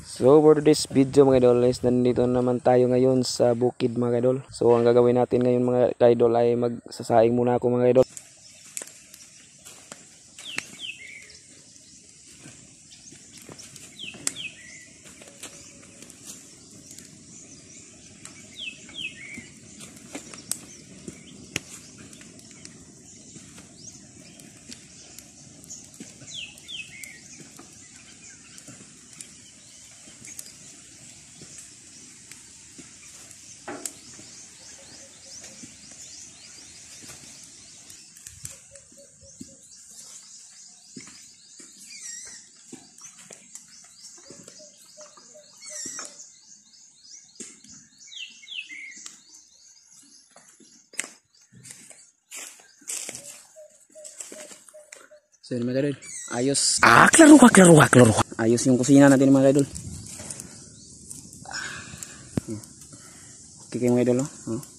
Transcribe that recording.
So for this video mga idol is nandito naman tayo ngayon sa bukid mga idol. So ang gagawin natin ngayon mga idol ay magsasaing muna ako mga idol. So yun mga idol, ayos. Klaro ka. Ayos yung kusina natin mga idol. Okay kayo mga idol, oh.